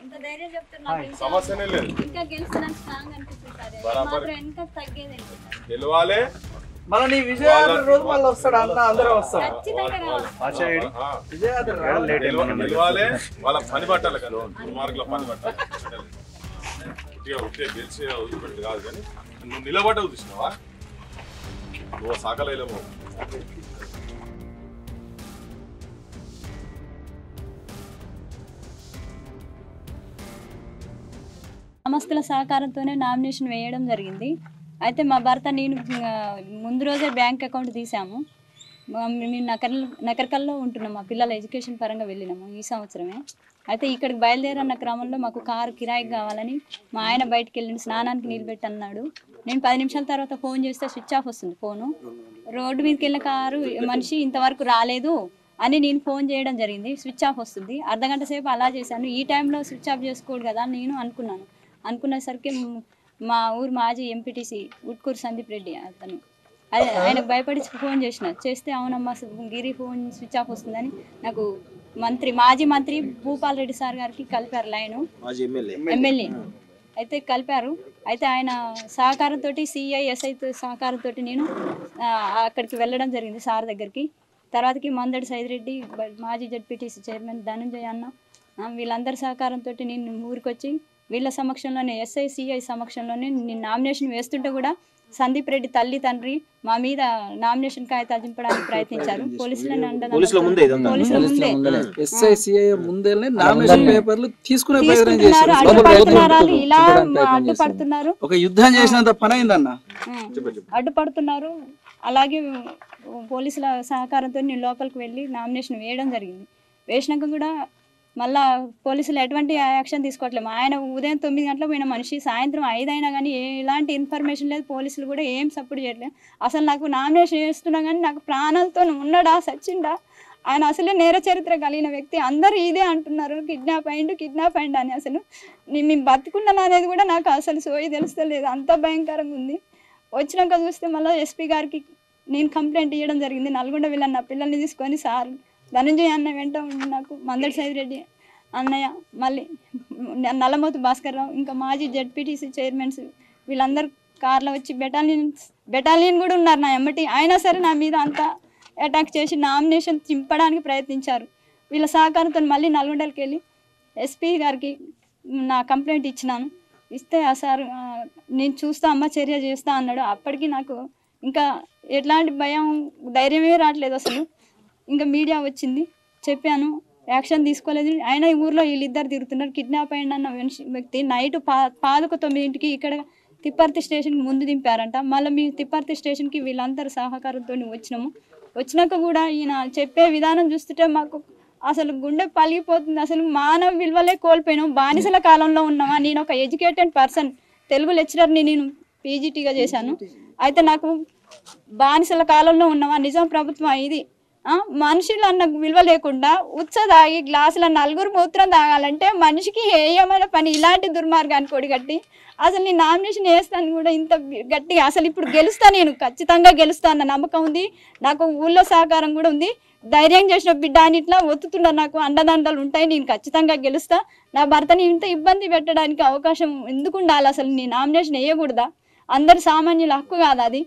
ఇంత ధైర్యం చెప్తున్నారు సమస్యనే లేదు ఇంకా గెలుస్తానని స్ట్రాంగ్ అనిపిస్తుంది సార్ మాత్రం ఇంకా తగ్గేది గెలవాలి మళ్ళీ నీ విజయాద్రి రోజు మళ్ళీ వస్తాడు అందరూ వస్తారు గెలవాలి వాళ్ళ పని పట్టాలి కదా దుర్మార్గుల పని పట్టాలి గెలిచి వదిలిపెట్టి కాదు కానీ నువ్వు నిలబడ్డవు చూసినావా నువ్వు సాకలేము సంస్థల సహకారంతోనే నామినేషన్ వేయడం జరిగింది. అయితే మా భర్త నేను ముందు రోజే బ్యాంక్ అకౌంట్ తీసాము. మేము నకరకల్లో ఉంటున్నాం. మా పిల్లల ఎడ్యుకేషన్ పరంగా వెళ్ళినాము ఈ సంవత్సరమే. అయితే ఇక్కడికి బయలుదేరన్న క్రమంలో మాకు కారు కిరాయికి కావాలని మా ఆయన బయటకు వెళ్ళి స్నానానికి నిలబెట్టి అన్నాడు. నేను 10 నిమిషాల తర్వాత ఫోన్ చేస్తే స్విచ్ ఆఫ్ వస్తుంది ఫోను. రోడ్డు మీదకి వెళ్ళిన కారు మనిషి ఇంతవరకు రాలేదు అని నేను ఫోన్ చేయడం జరిగింది. స్విచ్ ఆఫ్ వస్తుంది. అర్ధగంట సేపు అలా చేశాను. ఈ టైంలో స్విచ్ ఆఫ్ చేసుకోడు కదా నేను అనుకునేసరికి మా ఊరు మాజీ ఎంపీటీసీ ఉట్కూరు సందీప్ రెడ్డి అతను ఆయనకు భయపడి ఫోన్ చేస్తే అవునమ్మా గిరి ఫోన్ స్విచ్ ఆఫ్ వస్తుందని నాకు మాజీ మంత్రి భూపాల్ రెడ్డి సార్ గారికి కలిపారు లైను ఎమ్మెల్యే అయితే కలిపారు. అయితే ఆయన సహకారంతో సిఐఎస్ఐ సహకారంతో నేను అక్కడికి వెళ్ళడం జరిగింది సార్ దగ్గరికి. తర్వాతకి మందడి సైదిరెడ్డి మాజీ జడ్పీటీసీ చైర్మన్ ధనంజయ అన్న వీళ్ళందరి సహకారంతో నేను ఊరికి వచ్చి వీళ్ళ సమక్షంలోనే ఎస్ఐ సిఐ సమక్షంలోనే నేను నామినేషన్ వేస్తుంటే కూడా సందీప్ రెడ్డి తల్లి తండ్రి మా మీద నామినేషన్ కాగితాలు దింపడానికి ప్రయత్నించారు. పోలీసుల ముందే ఇలా అడ్డుపడుతున్నారు, అడ్డుపడుతున్నారు. అలాగే పోలీసుల సహకారంతో నేను లోపలికి వెళ్ళి నామినేషన్ వేయడం జరిగింది. వేసినాక కూడా మళ్ళా పోలీసులు ఎటువంటి యాక్షన్ తీసుకోవట్లేదు. ఆయన ఉదయం 9 గంటలకు పోయిన మనిషి సాయంత్రం 5 అయినా కానీ ఎలాంటి ఇన్ఫర్మేషన్ లేదు. పోలీసులు కూడా ఏం సపోర్ట్ చేయట్లేదు. అసలు నాకు నామినేషన్ చేస్తున్నా కానీ నాకు ప్రాణాలతో ఉన్నాడా సచ్చిండా ఆయన అసలే నేర చరిత్ర కలిగిన వ్యక్తి. అందరూ ఇదే అంటున్నారు కిడ్నాప్ అయిండు అని. అసలు మేము బతుకున్నాను అనేది కూడా నాకు అసలు సోయి తెలుస్తలేదు. అంత భయంకరంగా ఉంది. వచ్చినాక చూస్తే మళ్ళీ ఎస్పీ గారికి నేను కంప్లైంట్ ఇవ్వడం జరిగింది. నల్గొండ వీళ్ళని నా పిల్లల్ని తీసుకొని సార్ ధనంజయ అన్న వెంట ఉండి నాకు మందడి సైదిరెడ్డి అన్నయ్య మళ్ళీ నల్లమోతు భాస్కర్ రావు ఇంకా మాజీ జడ్పీటీసీ చైర్మన్స్ వీళ్ళందరూ కార్లో వచ్చి బెటాలియన్ కూడా ఉన్నారు నా ఎమ్మటి. అయినా సరే నా మీద అంతా అటాక్ చేసి నామినేషన్ చింపడానికి ప్రయత్నించారు. వీళ్ళ సహకారంతో మళ్ళీ నల్గొండకి వెళ్ళి ఎస్పీ గారికి నా కంప్లైంట్ ఇచ్చినాను. ఇస్తే ఆ సార్ నేను చూస్తా అమ్మ చర్య చేస్తా అన్నాడు. అప్పటికి నాకు ఇంకా ఎట్లాంటి భయం ధైర్యమే రావట్లేదు అసలు. ఇంకా మీడియా వచ్చింది, చెప్పాను, యాక్షన్ తీసుకోలేదు. అయినా ఈ ఊర్లో వీళ్ళిద్దరు తిరుగుతున్నారు. కిడ్నాప్ అయ్యింది అన్న వ్యక్తి నైట్ 9:00 ఇక్కడ తిప్పర్తి స్టేషన్కి ముందు దింపారంట. మళ్ళీ మీ తిప్పర్తి స్టేషన్కి వీళ్ళందరూ సహకారంతో వచ్చినాక కూడా ఈయన చెప్పే విధానం చూస్తుంటే మాకు అసలు గుండె పలిగిపోతుంది. అసలు మానవ విలువలే కోల్పోయినాం. బానిసల కాలంలో ఉన్నామా? నేను ఒక ఎడ్యుకేటెడ్ పర్సన్, తెలుగు లెక్చరర్ని, నేను పీజీటీగా చేశాను. అయితే నాకు బానిసల కాలంలో ఉన్నామా? నిజాం ప్రభుత్వం ఇది మనుషులు అన్న విలువ లేకుండా తాగి గ్లాసుల 4 మూత్రం తాగాలంటే మనిషికి ఏయమైన పని. ఇలాంటి దుర్మార్గాన్ని కొడిగట్టి అసలు నేను నామినేషన్ వేస్తాను కూడా ఇంత గట్టిగా అసలు ఇప్పుడు గెలుస్తా, నేను ఖచ్చితంగా గెలుస్తా అన్న నమ్మకం ఉంది నాకు. ఊళ్ళో సహకారం కూడా ఉంది. ధైర్యం చేసిన బిడ్డ అని ఇట్లా ఒత్తుతున్నారు. నాకు అండదండలు ఉంటాయి. నేను ఖచ్చితంగా గెలుస్తా. నా భర్తని ఇంత ఇబ్బంది పెట్టడానికి అవకాశం ఎందుకు ఉండాలి? అసలు నేను నామినేషన్ వేయకూడదా? అందరు సామాన్యుల హక్కు కాదా అది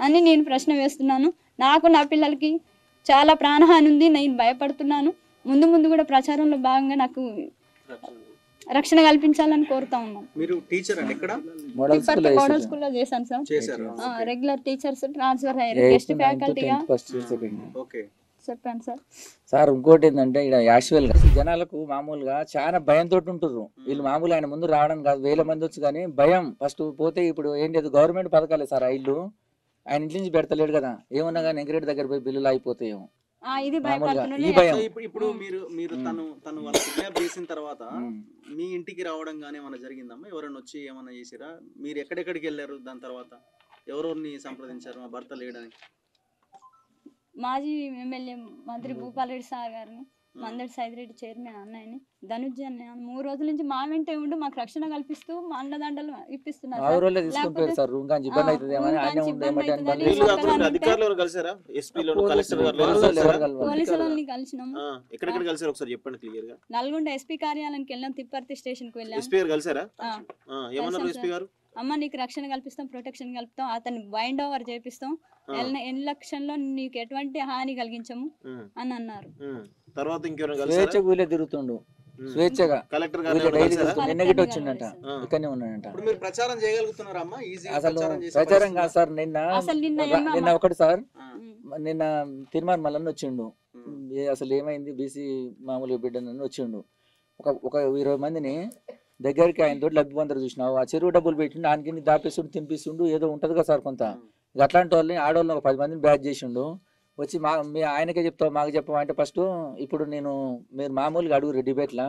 అని నేను ప్రశ్న వేస్తున్నాను. నాకు నా పిల్లలకి చాలా ప్రాణహాని ఉంది. నేను భయపడుతున్నాను. ముందు కూడా ప్రచారంలో భాగంగా నాకు రక్షణ కల్పించాలని కోరుతా ఉన్నాను. మీరు టీచర్ అండి ఇక్కడ మోడల్ స్కూల్లో చేశాను సార్. రెగ్యులర్ టీచర్స్ ట్రాన్స్ఫర్ అయ్యారు. గెస్ట్ ఫ్యాకల్టీగా చెప్పాను సార్. ఇంకోటి ఏంటంటే ఇక్కడ యాక్చువల్ గా జనాలకు మామూలుగా చాలా భయంతో ఉంటున్నారు. వీళ్ళు మామూలు ఆయన ముందు రావడం కాదు, 1000 మంది వచ్చు కానీ భయం. ఫస్ట్ పోతే ఇప్పుడు ఏం లేదు, గవర్నమెంట్ పథకాలే సార్. ఆ ఇల్లు ఆయన ఇంటి నుంచి పెడతలేడు కదా, ఏమన్నా కానీ ఎంకరేట్ దగ్గర పోయి బిల్లులు అయిపోతాయేమో. ఇప్పుడు మీరు తను వాళ్ళ కిడ్నాప్ చేసిన తర్వాత మీ ఇంటికి రావడం గానీ ఏమైనా జరిగిందమ్మా? ఎవరైనా వచ్చి ఏమైనా చేసిరా? మీరు ఎక్కడెక్కడికి వెళ్ళారు? దాని తర్వాత ఎవరెవరిని సంప్రదించారు మా భర్త లేడని? మాజీ ఎమ్మెల్యే మంత్రి భూపాల్ రెడ్డి సార్ గారిని, మందడి సైదిరెడ్డి చైర్మన్ అన్నయ్యని ధనుజ్ అన్న 3 రోజుల నుంచి మా వెంటే ఉండి మాకు రక్షణ కల్పిస్తూ మా అన్నదండలు ఇప్పిస్తున్నారు మా సార్. ఊరోళ్ళే తీసుకొని పోయారు సార్ రూమ్ కానీ ఇబ్బంది అవుతుంది ఏమని రూమ్ అన్నీ కాంచి ఉంటే ఇబ్బంది ఏమంటే అవుతుందని వీళ్ళు ఒక్కగానే కాకుండా ఉంటే అధికారులు ఎవరు కలిసారా? ఎస్పీలను, కలెక్టర్ గారు ఎవరు పోలీసులు కలిసారా? ఎవరు కలవాలి? పోలీసులని కలిసినాము. ఎక్కడెక్కడ కలిసారు ఒకసారి చెప్పండి క్లియర్ గా. నల్గొండ ఎస్పీ కార్యాలయానికి వెళ్ళాం, తిప్పర్తి స్టేషన్ కి వెళ్ళాం. ఎస్పీ గారు కలిసారా? ఆ, ఏమన్నారు కలిసాం ఎస్పీ గారు? అమ్మ నీకు రక్షణ కల్పిస్తాం, ప్రొటెక్షన్ కల్పిస్తాం, అతన్ని బైండ్ ఓవర్ చేపిస్తాం, ఎలక్షన్ లో నీకు ఎటువంటి హాని కలిగించము అని అన్నారు. తర్వాత ఇంకెవరైనా స్వేచ్ఛ కలిసారా? వీళ్ళే తిరుగుతుండు స్వేచ్ఛగా కలెక్టర్ గారు వీళ్ళే ఎవరైనా డైలీ కలిసారా? నిన్న గిట్ట వచ్చిండంట ఇక్కడనే ఉన్నాడంట. ఇప్పుడు మీరు ప్రచారం చేయగలుగుతున్నారా అమ్మా? ఈజీగా అసలు ప్రచారం చేసే ప్రచారం పరిస్థితి కాదు సార్. నిన్న అసలు నిన్న నిన్న ఒకటి సార్, ఉందా? నిన్న తిరుమల మల్లన్న వచ్చిండు. అసలు ఏమైంది బీసీ మామూలుగా బిడ్డనని వచ్చిండు. ఒక 20 మందిని దగ్గరికి ఆయన తోటి లబ్ధి పొందరు చూసినావు. ఆ చెరువు డబ్బులు పెట్టిండు, ఆయనకి దాపిస్తుండు, తినిపిస్తుండు, ఏదో ఉంటది కదా సార్ కొంత. ఇక అట్లాంటి వాళ్ళని ఆడవాళ్ళని ఒక 10 మందిని బ్యాచ్ చేసిండు. వచ్చి మీ ఆయనకే చెప్తావు మాకు చెప్పావు అంటే ఫస్ట్ ఇప్పుడు మీరు మామూలుగా అడుగురు డిబేట్లా,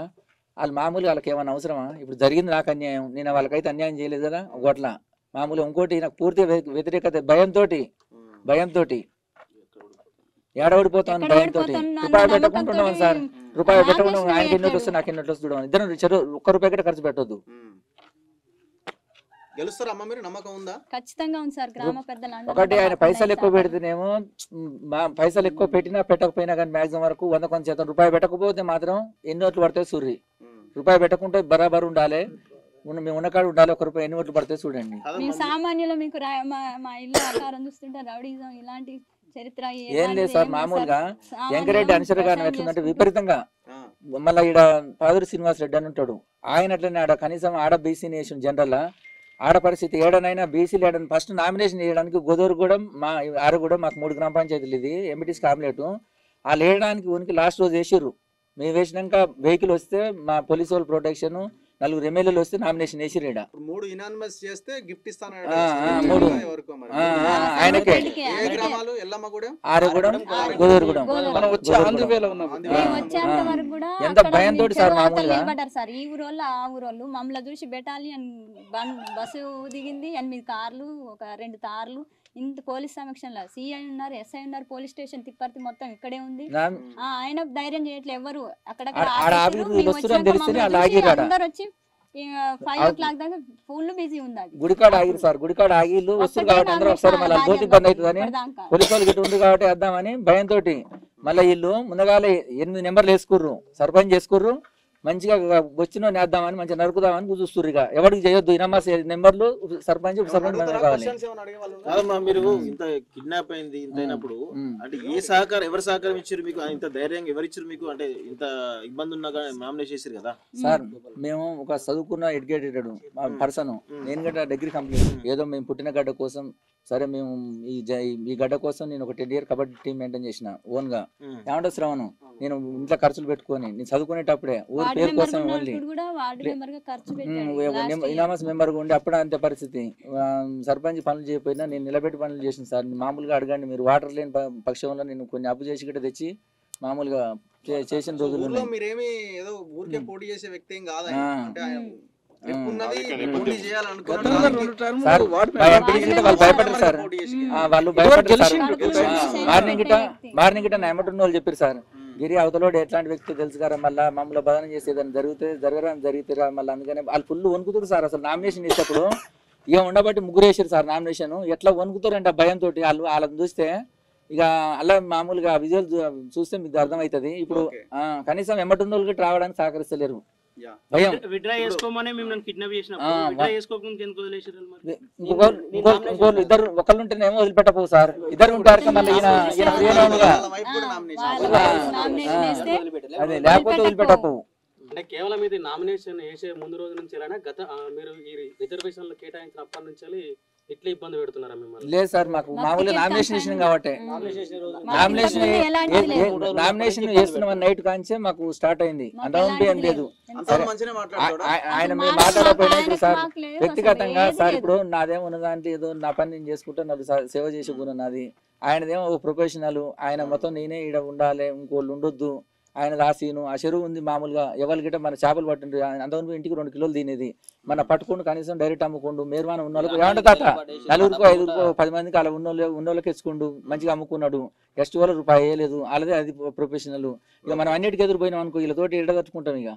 వాళ్ళు మామూలుగా వాళ్ళకి ఏమైనా అవసరమా? ఇప్పుడు జరిగింది నాకు అన్యాయం, నేను వాళ్ళకైతే అన్యాయం చేయలేదు కదా ఒకట్లా. మామూలుగా ఇంకోటి నాకు పూర్తిగా వ్యతిరేకత భయంతో ఏడవడిపోతాను భయంతో. రూపాయి పెట్టకుంటున్నాం సార్, రూపాయి పెట్టకుండా ఆయనకి ఎన్నోటి వస్తే నాకు ఎన్నోటి వస్తుంది చూడమని. ఇద్దరు ₹1 కూడా ఖర్చు పెట్టొద్దు. గెలుస్తారా అమ్మ మీరు? నమ్మకం ఉందా? ఖచ్చితంగా ఉంది సార్. గ్రామ పెద్దలు ఒకటి ఆయన పైసలు ఎక్కువ పెడితేనేమో పైసలు ఎక్కువ పెట్టినా పెట్టకపోయినా కానీ మాక్సిమం వరకు 100 కొంచెం శాతం. రూపాయి పెట్టకపోతే మాత్రం ఎన్ని ఓట్లు పడతాయి సూర్రి. రూపాయి పెట్టకుంటే బరాబర్ ఉండాలి, మేము ఉన్నకాడు ఉండాలి. ₹1 ఎన్ని ఓట్లు పడితే చూడండి. మేము సామాన్యులు మీకు మా ఇల్లు ఆకారం చూస్తుంటే రౌడీజం ఇలాంటి చరిత్ర ఏం లేదు సార్. మామూలుగా వెంకరెడ్డి అనుసరి గారిని ఎట్లుందంటే విపరీతంగా, మళ్ళీ ఈడ పాదూరి శ్రీనివాస్ రెడ్డి అని ఉంటాడు, ఆయన అట్లనే ఆడ కనీసం ఆడ బీసీ నేషన్ జనరల్ ఆడ పరిస్థితి ఏడనైనా బీసీలు ఏడని ఫస్ట్ నామినేషన్ వేయడానికి గోదూరుగూడెం ఆరుగూడెం మాకు 3 గ్రామ పంచాయతీలు, ఇది ఎంబీటీస్ కాంప్లెట్. వాళ్ళు వేయడానికి ఉనికి లాస్ట్ రోజు వేసిర్రు. మేము వేసినాక వెహికల్ వస్తే మా పోలీసు వాళ్ళు ప్రొటెక్షన్, 4 ఎమ్మెల్యేలు వస్తే నామినేషన్ వేసిర్రు. ఈడ 3 యునానిమస్ చేస్తే గిఫ్ట్ ఇస్తాను ఆయనకే ఆరుగూడెం గోదూరుగూడెం వచ్చేంత వరకు కూడా ఎంత భయంతో సార్ మామూలుగా నిలబడ్డారు సార్. ఈ ఊరోళ్ళు ఆ ఊరోళ్ళు మమ్మల్ని చూసి బెటాలియన్ బస్సు దిగింది, 8 కార్లు, ఒక 2 తార్లు, ఇంత పోలీస్ సమక్షంలో సిఐ ఉన్నారు, ఎస్ఐ ఉన్నారు, పోలీస్ స్టేషన్ తిప్పర్తి మొత్తం ఇక్కడే ఉంది. ఆయన ధైర్యం చేయట్లేదు ఎవరు. అక్కడక్కడ అందరు వచ్చి 5 o'clock దాకా ఫుల్ బిజీ ఉంది. గుడికాడ ఆగిరు సార్, గుడికాడ ఆగిళ్ళు వస్తారు కాబట్టి అందరూ ఒకసారి మళ్ళీ జ్యోతి ఇబ్బంది అవుతుందని పోలీసు వాళ్ళు గిట్ట ఉంది కాబట్టి వేద్దామని భయంతో మళ్ళీ వీళ్ళు ముందుగాలే 8 నెంబర్లు వేసుకుర్రు, సర్పంచ్ చేసుకుర్రు. మంచిగా వచ్చిన వేద్దామని మంచిగా నరుకుదామని చూస్తుర్రు. ఇక ఎవరికి చేయొద్దు, ఇనమాస్ నెంబర్లు సర్పంచ్ కావాలి. కాదమ్మా, మీరు ఇంత కిడ్నాప్ అయింది ఇంత అయినప్పుడు అంటే ఏ సహకారం ఎవరు సహకారం ఇచ్చారు మీకు? ఇంత ధైర్యంగా ఎవరు ఇచ్చారు మీకు? అంటే ఇంత ఇబ్బంది ఉన్నా నామినేట్ చేశారు కదా సార్. మేము ఒక చదువుకున్న ఎడ్యుకేటెడ్ పర్సన్, నేను గడ్డ డిగ్రీ కంప్లీట్. ఏదో మేము పుట్టిన గడ్డ కోసం సరే మేము ఈ గడ్డ కోసం నేను ఒక 10 year కబడ్డీ టీం మెయింటైన్ చేసిన ఓన్ గా. ఏమంటే శ్రవణం, నేను ఇంట్లో ఖర్చులు పెట్టుకొని నేను చదువుకునేటప్పుడే ఊరి పేరు కోసం ఓన్లీ ఇనామస్ మెంబర్ ఉండి అప్పుడు అంతే పరిస్థితి. సర్పంచ్ పనులు చేయకపోయినా నేను నిలబెట్టి పనులు చేసిన సార్. మామూలుగా అడగండి మీరు, వాటర్ లేని పక్షంలో నేను కొన్ని అప్పు చేసి కూడా తెచ్చి మామూలుగా చేసిన రోజులు. మీరేమి ఏదో ఊరికే పోటీ చేసే వ్యక్తి ఏం కాదు. భయపడ్డారు సార్, వాళ్ళు భయపడ్డారు సార్. మార్నింగ్ గిట్ట ఎమ్మటున్న వాళ్ళు చెప్పారు సార్, గిరి అవతలోడు ఎట్లాంటి వ్యక్తి తెలుసు కదా, మళ్ళీ మమ్మల్ని బదనం చేసేదాన్ని జరిగితే మళ్ళీ అందుకని వాళ్ళు ఫుల్ వణుకుతారు సార్. అసలు నామినేషన్ చేసేటప్పుడు ఇక ఉండబట్టి 3 వేసారు సార్ నామినేషన్. ఎట్లా వణుకుతారంటే ఆ భయంతో వాళ్ళని చూస్తే ఇక అలా మామూలుగా విజువల్ చూస్తే మీకు అర్థమవుతుంది. ఇప్పుడు కనీసం ఎమ్మటున్న వాళ్ళకి రావడానికి సహకరిస్తలేరు. భయం ఇద్దరు ఒకళ్ళుంటేనేమో వదిలిపెట్టపోవు సార్. ఇద్దరు ఉంటారు మళ్ళీ అదే లేకపోతే వదిలిపెట్టపోవు. అంటే కేవలం ఇది నామినేషన్ వేసే ముందు రోజు నుంచి మీరు ఈ రిజర్వేషన్లు కేటాయించినప్పటి నుంచి ఇట్లా ఇబ్బంది పెడుతున్నారా మిమ్మల్ని? లేదు సార్, మాకు మామూలుగా నామినేషన్ వేసినాం కాబట్టి నామినేషన్ వేస్తున్న నైట్ కాంచే మాకు స్టార్ట్ అయింది. అంతమంది ఏం లేదు. ఆయన మేము మాట్లాడకపోయినా సార్ వ్యక్తిగతంగా సార్ ఇప్పుడు నాదేమో ఉన్న దాంట్లో ఏదో నా పని నేను చేసుకుంటా, నాకు సేవ చేసే గుణం నాది. ఆయనదేమో ఒక ప్రొఫెషనల్, ఆయన మొత్తం నేనే ఈడ ఉండాలి, ఇంకోళ్ళు ఉండొద్దు ఆయన దాసీను ఆ చెరువు ఉంది మామూలుగా ఎవరి గిట్ట మన చేపలు పట్టిండు అంతవరకు ఇంటికి 2 కిలోలు తినేది మన పట్టుకుంటూ కనీసం డైరెక్ట్ అమ్ముకుండు మేర్వాన ఉన్న వాళ్ళకి ఏమంటే తాత 4 5 10 మందికి అలా ఉన్నోళ్ళకి ఎచ్చుకుండు మంచిగా అమ్ముకున్నాడు గెస్ట్ వాళ్ళ రూపాయి వేయలేదు అలాదే అది ప్రొఫెషనల్ ఇక మనం అన్నిటికీ ఎదురుపోయినాం అనుకో వీళ్ళతోటి ఎడగట్టుకుంటాం ఇక